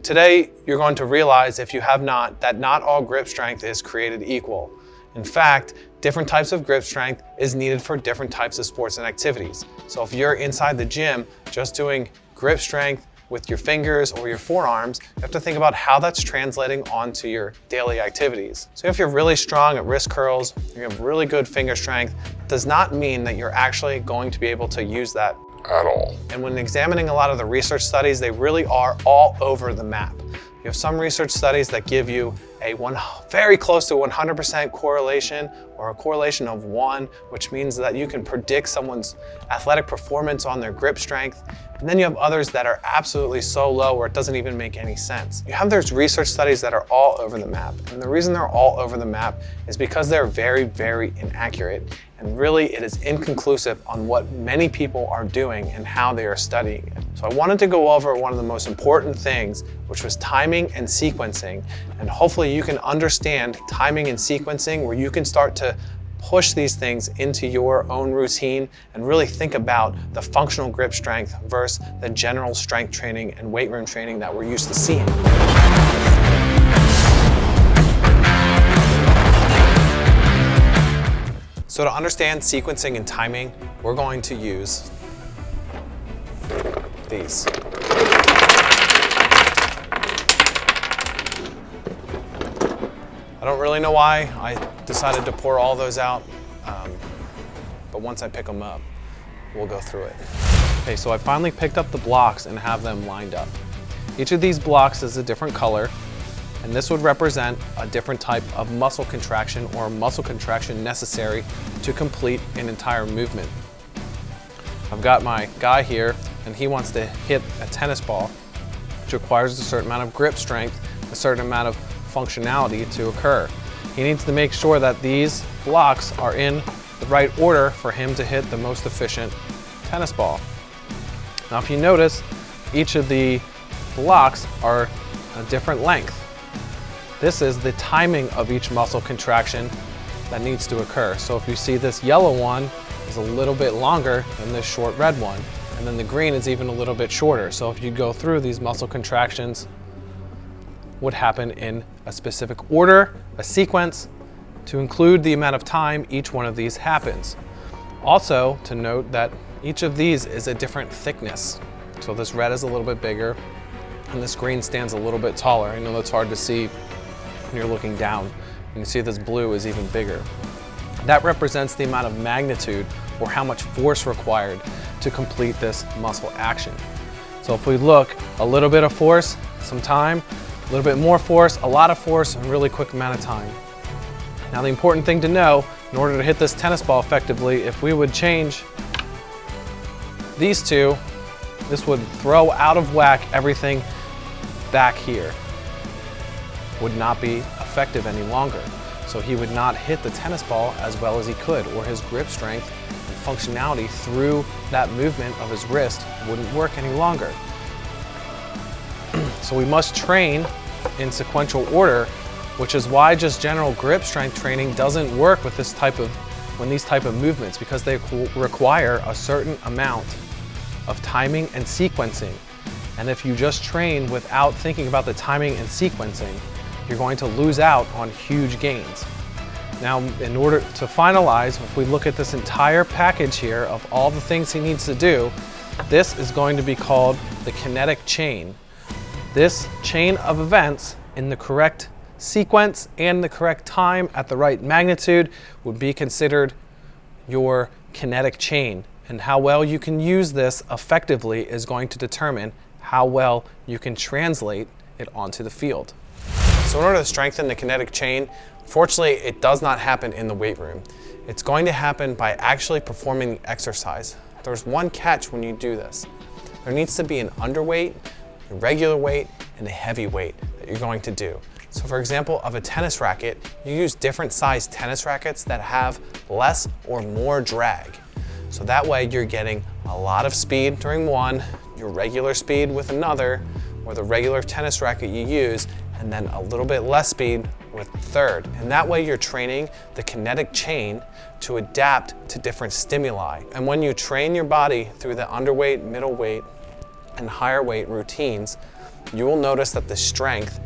Today, you're going to realize, if you have not, that not all grip strength is created equal. In fact, different types of grip strength is needed for different types of sports and activities. So if you're inside the gym just doing grip strength with your fingers or your forearms, you have to think about how that's translating onto your daily activities. So if you're really strong at wrist curls, you have really good finger strength, does not mean that you're actually going to be able to use that at all. And when examining a lot of the research studies, they really are all over the map. You have some research studies that give you a very close to 100% correlation, or a correlation of 1, which means that you can predict someone's athletic performance on their grip strength. And then you have others that are absolutely so low where it doesn't even make any sense. You have those research studies that are all over the map. And the reason they're all over the map is because they're very, very inaccurate. And really, it is inconclusive on what many people are doing and how they are studying it. So I wanted to go over one of the most important things, which was timing and sequencing. And hopefully you can understand timing and sequencing, where you can start to push these things into your own routine and really think about the functional grip strength versus the general strength training and weight room training that we're used to seeing. So to understand sequencing and timing, we're going to use these. I don't really know why I decided to pour all those out, but once I pick them up, we'll go through it. Okay, so I finally picked up the blocks and have them lined up. Each of these blocks is a different color, and this would represent a different type of muscle contraction, or muscle contraction necessary to complete an entire movement. I've got my guy here, and he wants to hit a tennis ball, which requires a certain amount of grip strength, a certain amount of functionality to occur. He needs to make sure that these blocks are in the right order for him to hit the most efficient tennis ball. Now, if you notice, each of the blocks are a different length. This is the timing of each muscle contraction that needs to occur. So if you see, this yellow one is a little bit longer than this short red one, and then the green is even a little bit shorter. So if you go through, these muscle contractions would happen in a specific order, a sequence, to include the amount of time each one of these happens. Also, to note that each of these is a different thickness. So this red is a little bit bigger, and this green stands a little bit taller. I know that's hard to see when you're looking down. You can see this blue is even bigger. That represents the amount of magnitude, or how much force required to complete this muscle action. So if we look, a little bit of force, some time, a little bit more force, a lot of force, and a really quick amount of time. Now, the important thing to know, in order to hit this tennis ball effectively, if we would change these two, this would throw out of whack everything back here. Would not be effective any longer. So he would not hit the tennis ball as well as he could, or his grip strength and functionality through that movement of his wrist wouldn't work any longer. So we must train in sequential order, which is why just general grip strength training doesn't work with these type of movements, because they require a certain amount of timing and sequencing. And if you just train without thinking about the timing and sequencing, you're going to lose out on huge gains. Now, in order to finalize, if we look at this entire package here of all the things he needs to do, this is going to be called the kinetic chain. This chain of events in the correct sequence and the correct time at the right magnitude would be considered your kinetic chain. And how well you can use this effectively is going to determine how well you can translate it onto the field. So in order to strengthen the kinetic chain, fortunately, it does not happen in the weight room. It's going to happen by actually performing the exercise. There's one catch when you do this. There needs to be an underweight, a regular weight, and a heavy weight that you're going to do. So for example, of a tennis racket, you use different size tennis rackets that have less or more drag. So that way you're getting a lot of speed during one, your regular speed with another, or the regular tennis racket you use, and then a little bit less speed with the third. And that way you're training the kinetic chain to adapt to different stimuli. And when you train your body through the underweight, middle weight, and higher weight routines, you will notice that the strength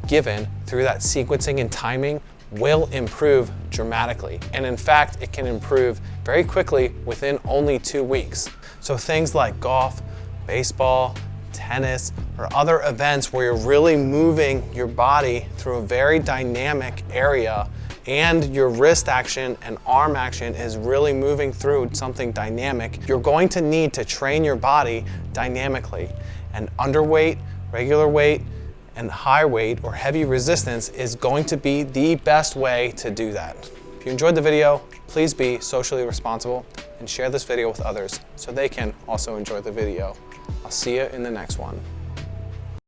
given through that sequencing and timing will improve dramatically. And in fact, it can improve very quickly within only 2 weeks. So things like golf, baseball, tennis, or other events where you're really moving your body through a very dynamic area, and your wrist action and arm action is really moving through something dynamic, you're going to need to train your body dynamically. And underweight, regular weight, and high weight or heavy resistance is going to be the best way to do that. If you enjoyed the video, please be socially responsible and share this video with others so they can also enjoy the video. I'll see you in the next one.